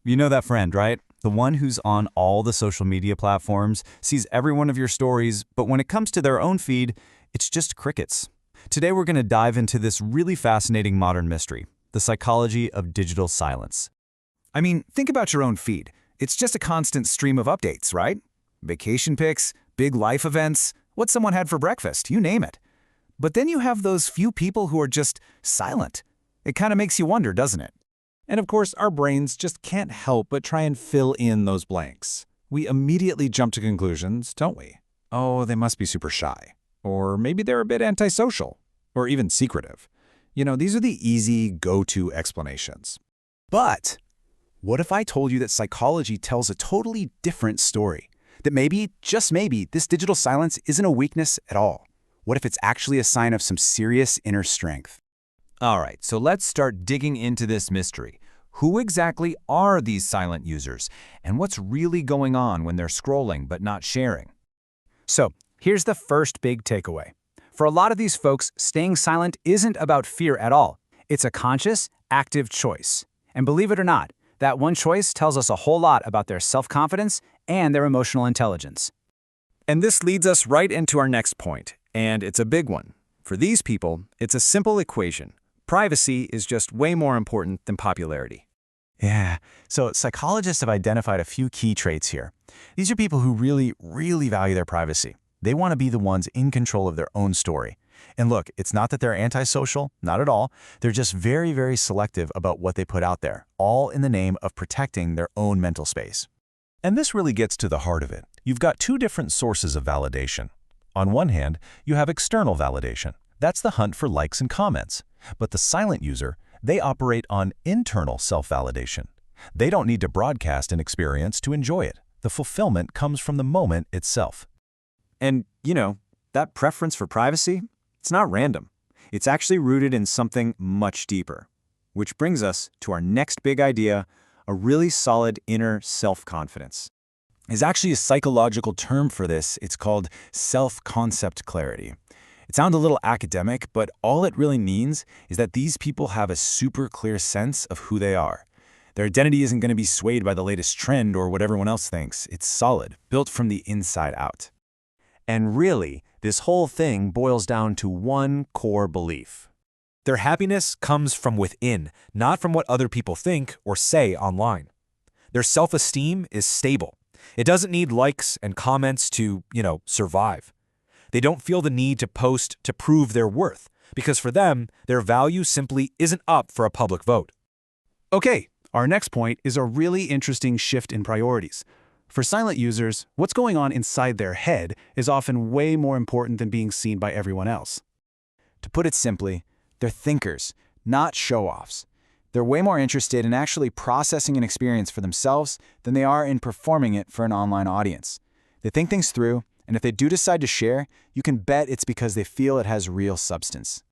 You know that friend, right? The one who's on all the social media platforms, sees every one of your stories, but when it comes to their own feed, it's just crickets. Today we're going to dive into this really fascinating modern mystery, the psychology of digital silence. I mean, think about your own feed. It's just a constant stream of updates, right? Vacation pics, big life events, what someone had for breakfast, you name it. But then you have those few people who are just silent. It kind of makes you wonder, doesn't it? And of course, our brains just can't help but try and fill in those blanks. We immediately jump to conclusions, don't we? Oh, they must be super shy. Or maybe they're a bit antisocial. Or even secretive. You know, these are the easy go-to explanations. But what if I told you that psychology tells a totally different story? That maybe, just maybe, this digital silence isn't a weakness at all. What if it's actually a sign of some serious inner strength? All right, so let's start digging into this mystery. Who exactly are these silent users? And what's really going on when they're scrolling but not sharing? So, here's the first big takeaway. For a lot of these folks, staying silent isn't about fear at all. It's a conscious, active choice. And believe it or not, that one choice tells us a whole lot about their self-confidence and their emotional intelligence. And this leads us right into our next point, and it's a big one. For these people, it's a simple equation. Privacy is just way more important than popularity. Yeah, so psychologists have identified a few key traits here. These are people who really value their privacy. They want to be the ones in control of their own story. And look, it's not that they're antisocial, not at all. They're just very selective about what they put out there, all in the name of protecting their own mental space. And this really gets to the heart of it. You've got two different sources of validation. On one hand, you have external validation. That's the hunt for likes and comments. But the silent user, they operate on internal self-validation. They don't need to broadcast an experience to enjoy it. The fulfillment comes from the moment itself. And, you know, that preference for privacy, it's not random. It's actually rooted in something much deeper. Which brings us to our next big idea, a really solid inner self-confidence. There's actually a psychological term for this. It's called self-concept clarity. It sounds a little academic, but all it really means is that these people have a super clear sense of who they are. Their identity isn't going to be swayed by the latest trend or what everyone else thinks. It's solid, built from the inside out. And really, this whole thing boils down to one core belief. Their happiness comes from within, not from what other people think or say online. Their self-esteem is stable. It doesn't need likes and comments to, survive. They don't feel the need to post to prove their worth, because for them, their value simply isn't up for a public vote. Okay, our next point is a really interesting shift in priorities. For silent users, what's going on inside their head is often way more important than being seen by everyone else. To put it simply, they're thinkers, not show-offs. They're way more interested in actually processing an experience for themselves than they are in performing it for an online audience. They think things through, and if they do decide to share, you can bet it's because they feel it has real substance.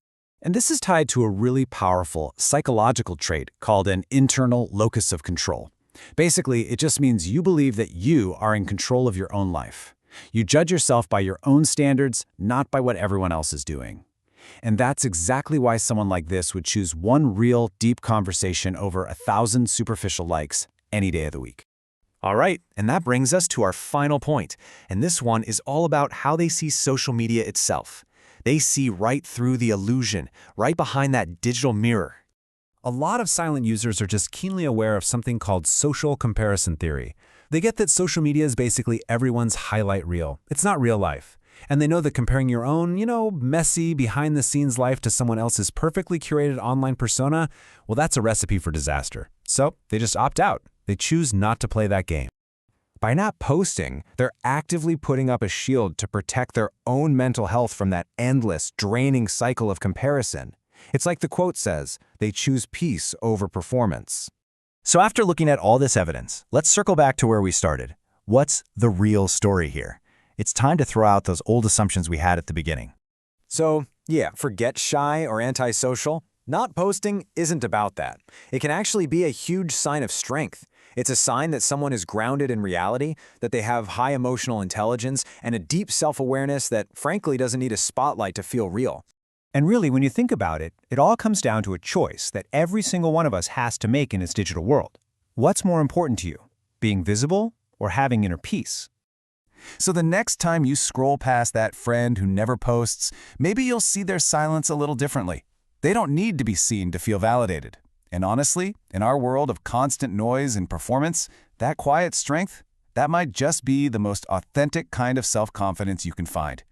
And this is tied to a really powerful psychological trait called an internal locus of control. Basically, it just means you believe that you are in control of your own life. You judge yourself by your own standards, not by what everyone else is doing. And that's exactly why someone like this would choose one real, deep conversation over 1,000 superficial likes any day of the week. All right, and that brings us to our final point, and this one is all about how they see social media itself. They see right through the illusion, right behind that digital mirror. A lot of silent users are just keenly aware of something called social comparison theory. They get that social media is basically everyone's highlight reel. It's not real life. And they know that comparing your own, messy, behind-the-scenes life to someone else's perfectly curated online persona, well, that's a recipe for disaster. So they just opt out. They choose not to play that game. By not posting, they're actively putting up a shield to protect their own mental health from that endless, draining cycle of comparison. It's like the quote says, they choose peace over performance. So after looking at all this evidence, let's circle back to where we started. What's the real story here? It's time to throw out those old assumptions we had at the beginning. So, yeah, forget shy or antisocial. Not posting isn't about that. It can actually be a huge sign of strength. It's a sign that someone is grounded in reality, that they have high emotional intelligence, and a deep self-awareness that, frankly, doesn't need a spotlight to feel real. And really, when you think about it, it all comes down to a choice that every single one of us has to make in this digital world. What's more important to you, being visible or having inner peace? So the next time you scroll past that friend who never posts, maybe you'll see their silence a little differently. They don't need to be seen to feel validated. And honestly, in our world of constant noise and performance, that quiet strength, that might just be the most authentic kind of self-confidence you can find.